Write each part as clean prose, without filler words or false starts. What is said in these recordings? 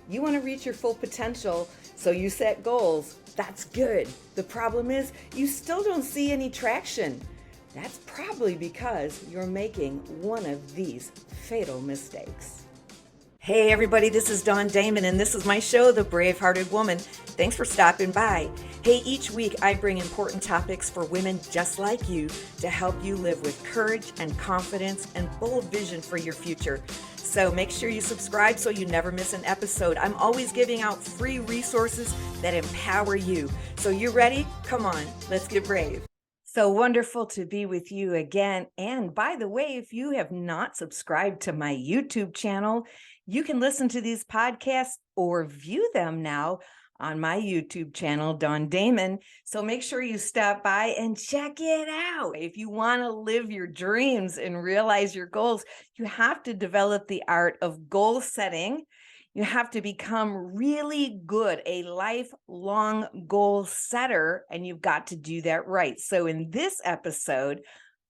You want to reach your full potential, so you set goals. That's good. The problem is you still don't see any traction. That's probably because you're making one of these fatal mistakes. Hey everybody, this is Damon, and this is my show, The BraveHearted Woman. Thanks for stopping by. Hey, each week I bring important topics for women just like you to help you live with courage and confidence and bold vision for your future. So make sure you subscribe so you never miss an episode. I'm always giving out free resources that empower you. So you ready? Come on, let's get brave. So wonderful to be with you again. And by the way, if you have not subscribed to my YouTube channel, you can listen to these podcasts or view them now on my YouTube channel, Damon. So make sure you stop by and check it out. If you want to live your dreams and realize your goals, you have to develop the art of goal setting. You have to become really good, a lifelong goal setter, and you've got to do that right. So in this episode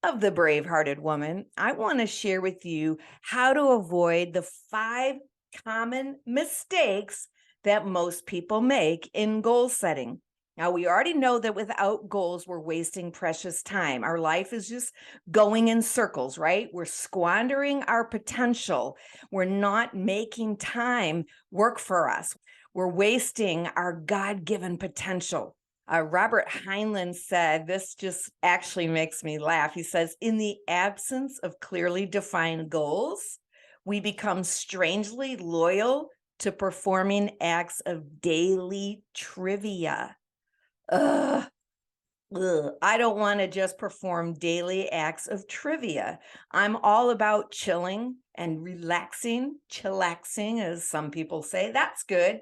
of The BraveHearted Woman, I want to share with you how to avoid the 5 common mistakes that most people make in goal setting. Now, we already know that without goals, we're wasting precious time. Our life is just going in circles, right? We're squandering our potential. We're not making time work for us. We're wasting our God-given potential. Robert Heinlein said, this just actually makes me laugh. He says, in the absence of clearly defined goals, we become strangely loyal to performing acts of daily trivia. I don't want to just perform daily acts of trivia. I'm all about chilling and relaxing, chillaxing, as some people say. That's good,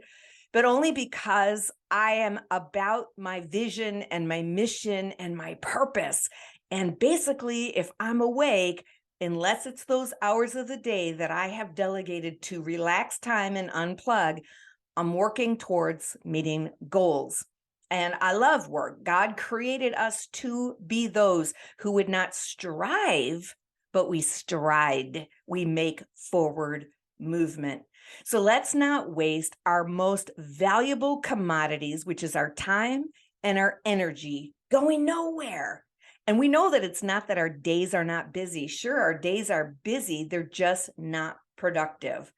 but only because I am about my vision and my mission and my purpose. And basically, if I'm awake, unless it's those hours of the day that I have delegated to relax time and unplug, I'm working towards meeting goals. And I love work. God created us to be those who would not strive, but we stride. We make forward movement. So let's not waste our most valuable commodities, which is our time and our energy, going nowhere. And we know that it's not that our days are not busy. Sure, our days are busy. They're just not productive.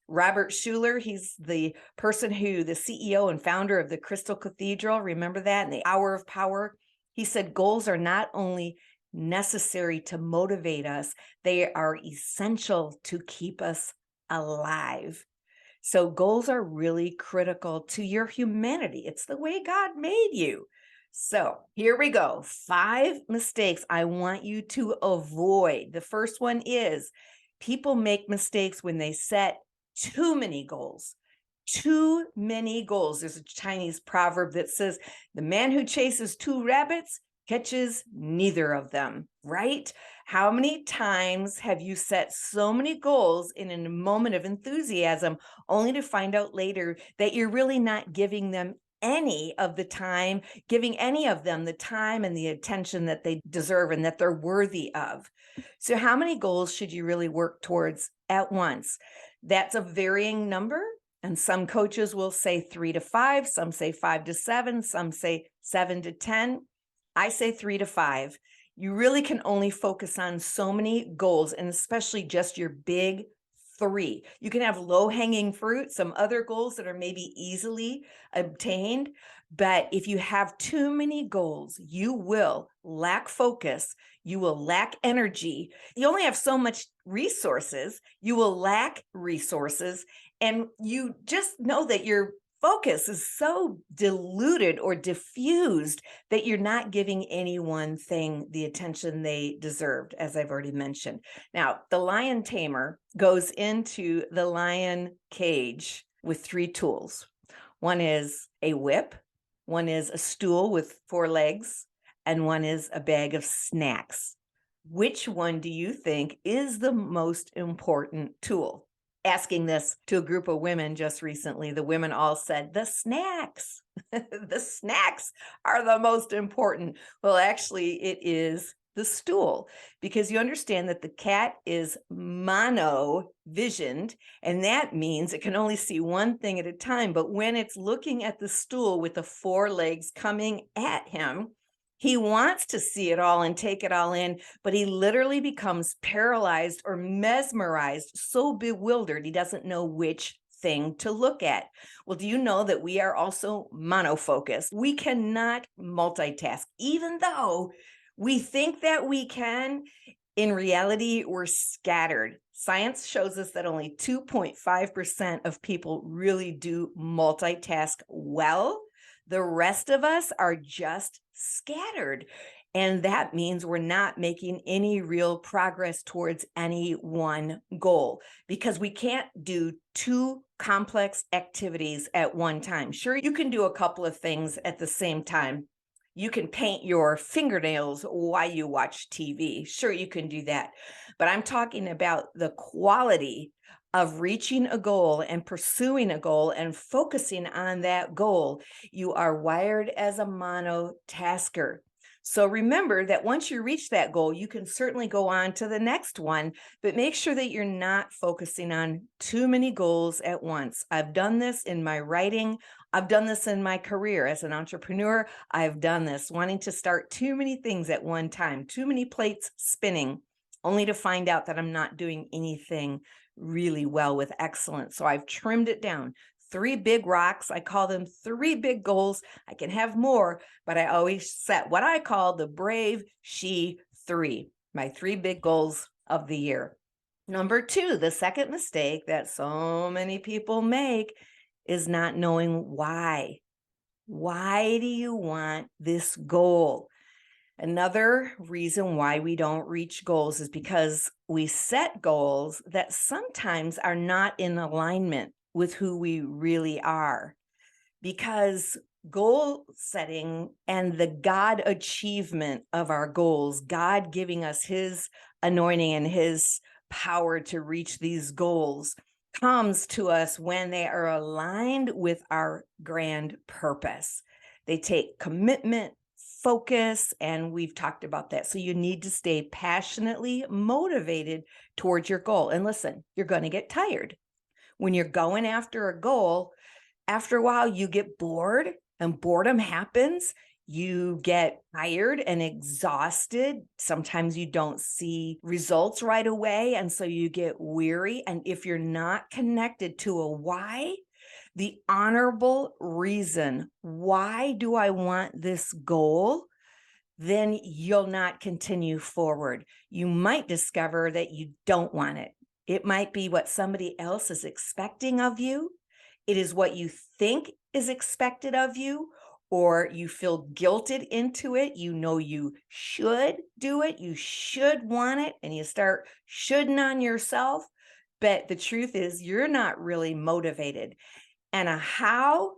Robert Schuller, he's the person who, the CEO and founder of the Crystal Cathedral, remember that, in the Hour of Power? He said goals are not only necessary to motivate us, they are essential to keep us alive. So goals are really critical to your humanity. It's the way God made you. So here we go. 5 mistakes I want you to avoid. The first one is people make mistakes when they set too many goals. Too many goals. There's a Chinese proverb that says, the man who chases 2 rabbits catches neither of them, right? How many times have you set so many goals in a moment of enthusiasm only to find out later that you're really not giving them any of the time, giving any of them the time and the attention that they deserve and that they're worthy of? So how many goals should you really work towards at once? That's a varying number. And some coaches will say 3 to 5, some say 5 to 7, some say 7 to 10. I say 3 to 5. You really can only focus on so many goals, and especially just your big 3. You can have low-hanging fruit, some other goals that are maybe easily obtained, but if you have too many goals, you will lack focus, you will lack energy. You only have so much resources, you will lack resources, and you just know that your focus is so diluted or diffused that you're not giving any one thing the attention they deserved, as I've already mentioned. Now, the lion tamer goes into the lion cage with 3 tools. One is a whip, one is a stool with 4 legs, and one is a bag of snacks. Which one do you think is the most important tool? Asking this to a group of women just recently, the women all said, the snacks. The snacks are the most important. Well, actually, it is the stool, because you understand that the cat is mono visioned, and that means it can only see one thing at a time. But when it's looking at the stool with the four legs coming at him, he wants to see it all and take it all in, but he literally becomes paralyzed or mesmerized, so bewildered he doesn't know which thing to look at. Well, do you know that we are also monofocused? We cannot multitask, even though we think that we can. In reality, we're scattered. Science shows us that only 2.5% of people really do multitask well. The rest of us are just scattered. And that means we're not making any real progress towards any one goal, because we can't do two complex activities at one time. Sure, you can do a couple of things at the same time. You can paint your fingernails while you watch TV. Sure, you can do that. But I'm talking about the quality of reaching a goal and pursuing a goal and focusing on that goal. You are wired as a monotasker. So remember that once you reach that goal, you can certainly go on to the next one, but make sure that you're not focusing on too many goals at once. I've done this in my writing. I've done this in my career as an entrepreneur. I've done this, wanting to start too many things at one time, too many plates spinning, only to find out that I'm not doing anything really well with excellence. So I've trimmed it down. 3 big rocks. I call them 3 big goals. I can have more, but I always set what I call the Brave She 3, my 3 big goals of the year. Number 2, the second mistake that so many people make is not knowing why. Why do you want this goal? Another reason why we don't reach goals is because we set goals that sometimes are not in alignment with who we really are. Because goal setting and the God achievement of our goals, God giving us his anointing and his power to reach these goals, comes to us when they are aligned with our grand purpose. They take commitment, focus, and we've talked about that. So you need to stay passionately motivated towards your goal. And listen, you're going to get tired. When you're going after a goal, after a while, you get bored, and boredom happens. You get tired and exhausted. Sometimes you don't see results right away, and so you get weary. And if you're not connected to a why, the honorable reason, why do I want this goal? Then you'll not continue forward. You might discover that you don't want it. It might be what somebody else is expecting of you. It is what you think is expected of you, or you feel guilted into it. You know you should do it. You should want it, and you start shoulding on yourself. But the truth is, you're not really motivated. And how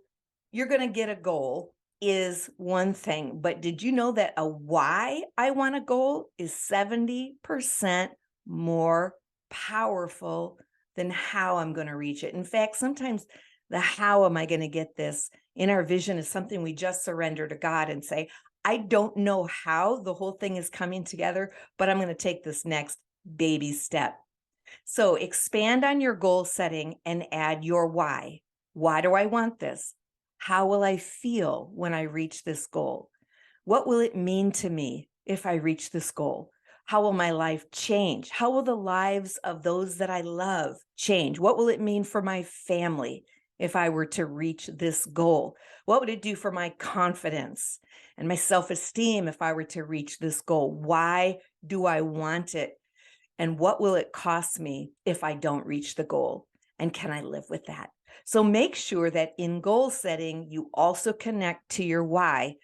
you're going to get a goal is one thing. But did you know that a why I want a goal is 70% more powerful than how I'm going to reach it? In fact, sometimes the how am I going to get this in our vision is something we just surrender to God and say, I don't know how the whole thing is coming together, but I'm going to take this next baby step. So expand on your goal setting and add your why. Why do I want this? How will I feel when I reach this goal? What will it mean to me if I reach this goal? How will my life change? How will the lives of those that I love change? What will it mean for my family if I were to reach this goal? What would it do for my confidence and my self-esteem if I were to reach this goal? Why do I want it? And what will it cost me if I don't reach the goal? And can I live with that? So make sure that in goal setting, you also connect to your why.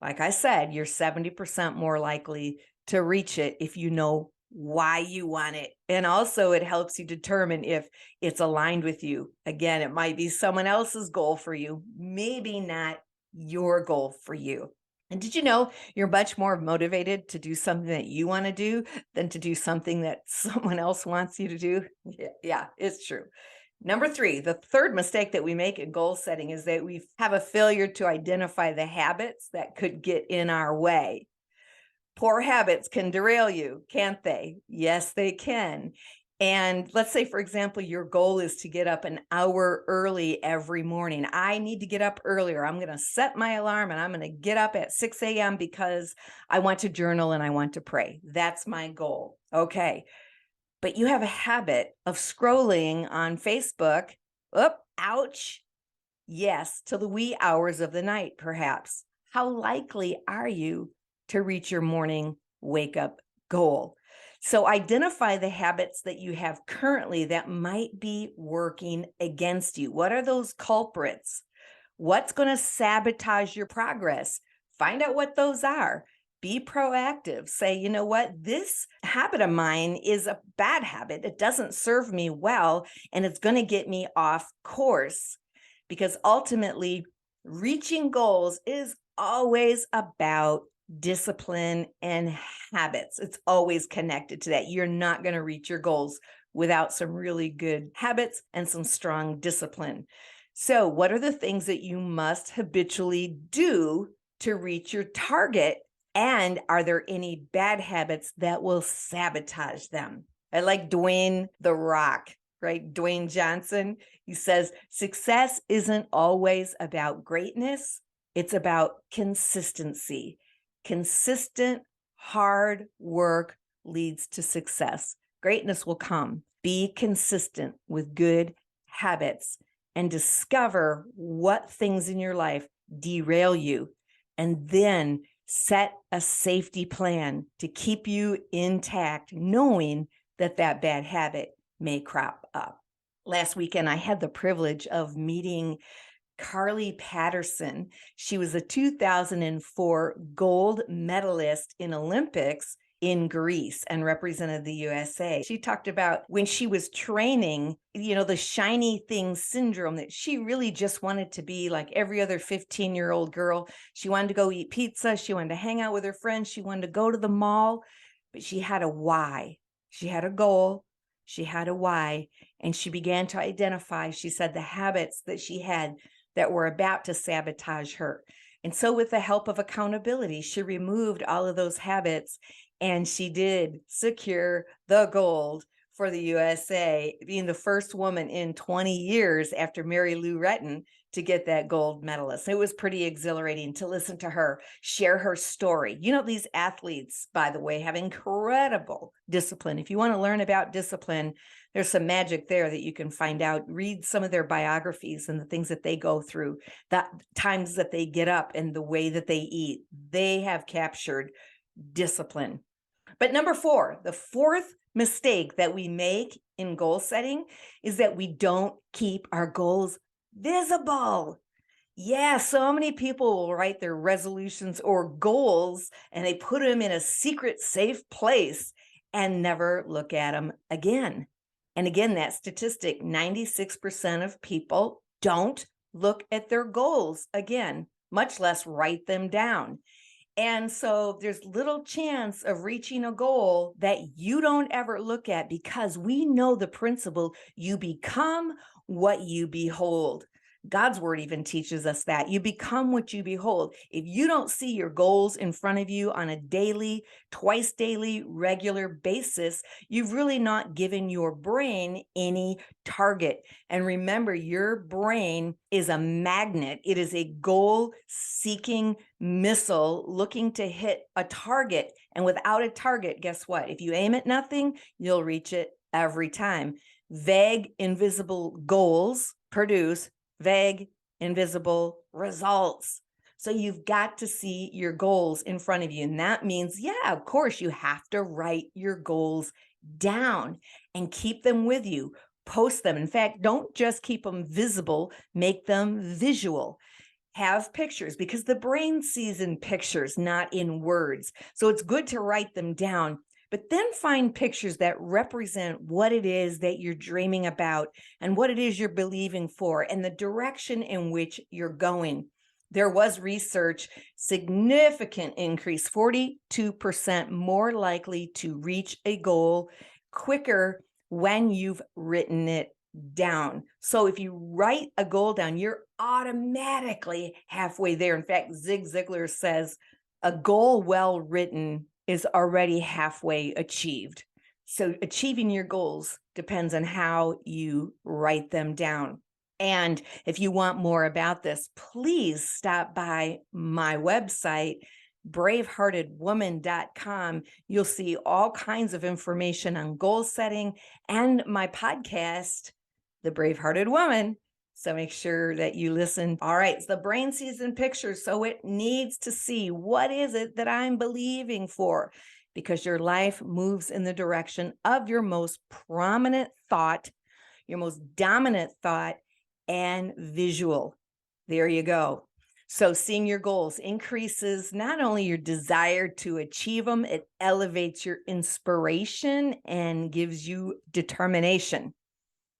Like I said, you're 70% more likely to reach it if you know why you want it. And also it helps you determine if it's aligned with you. Again, it might be someone else's goal for you, maybe not your goal for you. And did you know you're much more motivated to do something that you want to do than to do something that someone else wants you to do? Yeah, it's true. Number 3, the third mistake that we make in goal setting is that we have a failure to identify the habits that could get in our way. Poor habits can derail you, can't they? Yes, they can. And let's say, for example, your goal is to get up an hour early every morning. I need to get up earlier. I'm going to set my alarm and I'm going to get up at 6 a.m. because I want to journal and I want to pray. That's my goal. Okay. But you have a habit of scrolling on Facebook. Ouch. Yes, till the wee hours of the night, perhaps. How likely are you to reach your morning wake up goal? So identify the habits that you have currently that might be working against you. What are those culprits? What's going to sabotage your progress? Find out what those are. Be proactive. Say, you know what? This habit of mine is a bad habit. It doesn't serve me well, and it's going to get me off course. Because ultimately, reaching goals is always about discipline and habits. It's always connected to that. You're not going to reach your goals without some really good habits and some strong discipline. So, what are the things that you must habitually do to reach your target? And are there any bad habits that will sabotage them? I like Dwayne The Rock, right? Dwayne Johnson. He says, success isn't always about greatness. It's about consistency. Consistent, hard work leads to success. Greatness will come. Be consistent with good habits and discover what things in your life derail you. And then set a safety plan to keep you intact, knowing that that bad habit may crop up. Last weekend, I had the privilege of meeting Carly Patterson. She was a 2004 gold medalist in Olympics in Greece and represented the USA. She talked about when she was training, the shiny thing syndrome, that she really just wanted to be like every other 15-year-old girl. She wanted to go eat pizza. She wanted to hang out with her friends. She wanted to go to the mall, but she had a why. She had a goal. She had a why. And she began to identify, she said, the habits that she had that were about to sabotage her. And so with the help of accountability, she removed all of those habits, and she did secure the gold for the USA, being the first woman in 20 years after Mary Lou Retton to get that gold medalist. It was pretty exhilarating to listen to her share her story. These athletes, by the way, have incredible discipline. If you want to learn about discipline, there's some magic there that you can find out. Read some of their biographies and the things that they go through, the times that they get up and the way that they eat. They have captured discipline. But number 4, the fourth mistake that we make in goal setting is that we don't keep our goals visible. Yeah, so many people will write their resolutions or goals and they put them in a secret, safe place and never look at them again. And again, that statistic, 96% of people don't look at their goals again, much less write them down. And so there's little chance of reaching a goal that you don't ever look at, because we know the principle, you become what you behold. God's word even teaches us that you become what you behold. If you don't see your goals in front of you on a daily, twice daily, regular basis, you've really not given your brain any target. And remember, your brain is a magnet. It is a goal-seeking missile looking to hit a target. And without a target, guess what? If you aim at nothing, you'll reach it every time. Vague, invisible goals produce vague, invisible results. So you've got to see your goals in front of you. And that means, of course, you have to write your goals down and keep them with you. Post them. In fact, don't just keep them visible, make them visual. Have pictures, because the brain sees in pictures, not in words. So it's good to write them down. But then find pictures that represent what it is that you're dreaming about and what it is you're believing for and the direction in which you're going. There was research, significant increase, 42% more likely to reach a goal quicker when you've written it down. So if you write a goal down, you're automatically halfway there. In fact, Zig Ziglar says, a goal well written is already halfway achieved. So achieving your goals depends on how you write them down. And if you want more about this, please stop by my website, braveheartedwoman.com. You'll see all kinds of information on goal setting and my podcast, The Bravehearted Woman. So make sure that you listen. All right, so the brain sees in pictures, so it needs to see what is it that I'm believing for, because your life moves in the direction of your most prominent thought, your most dominant thought, and visual. There you go. So seeing your goals increases not only your desire to achieve them, it elevates your inspiration and gives you determination.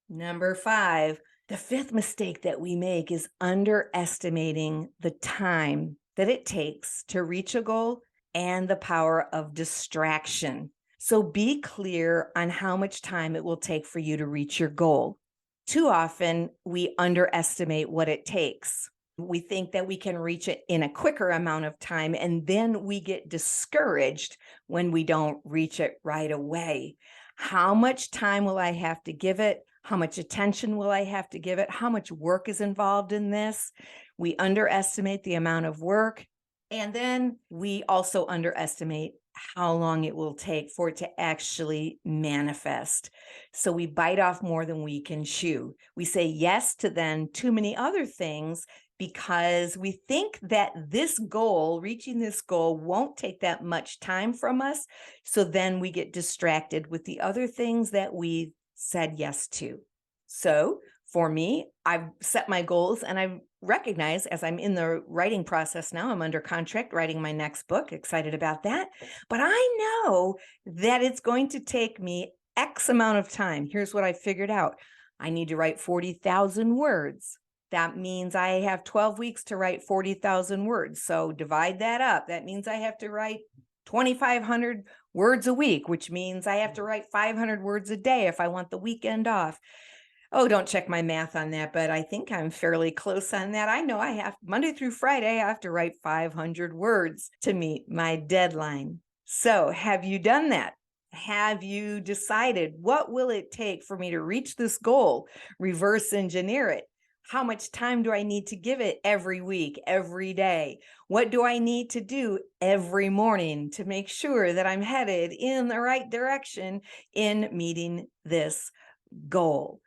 Number 5, the 5th mistake that we make is underestimating the time that it takes to reach a goal and the power of distraction. So be clear on how much time it will take for you to reach your goal. Too often, we underestimate what it takes. We think that we can reach it in a quicker amount of time, and then we get discouraged when we don't reach it right away. How much time will I have to give it? How much attention will I have to give it? How much work is involved in this? We underestimate the amount of work, and then we also underestimate how long it will take for it to actually manifest. So we bite off more than we can chew. We say yes to then too many other things because we think that this goal, reaching this goal, won't take that much time from us. So then we get distracted with the other things that we said yes to. So for me, I've set my goals, and I've recognized as I'm in the writing process now, I'm under contract writing my next book, excited about that. But I know that it's going to take me X amount of time. Here's what I figured out. I need to write 40,000 words. That means I have 12 weeks to write 40,000 words. So divide that up. That means I have to write 2,500 words a week, which means I have to write 500 words a day if I want the weekend off. Oh, don't check my math on that, but I think I'm fairly close on that. I know I have Monday through Friday, I have to write 500 words to meet my deadline. So have you done that? Have you decided what will it take for me to reach this goal? Reverse engineer it. How much time do I need to give it every week, every day? What do I need to do every morning to make sure that I'm headed in the right direction in meeting this goal?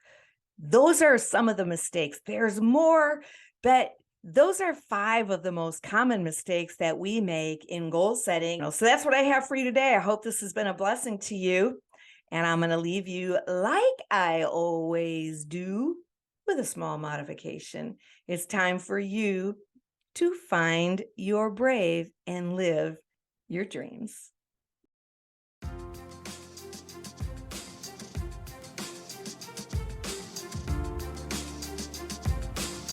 Those are some of the mistakes. There's more, but those are 5 of the most common mistakes that we make in goal setting. So that's what I have for you today. I hope this has been a blessing to you. And I'm going to leave you like I always do with a small modification. It's time for you to find your brave and live your dreams.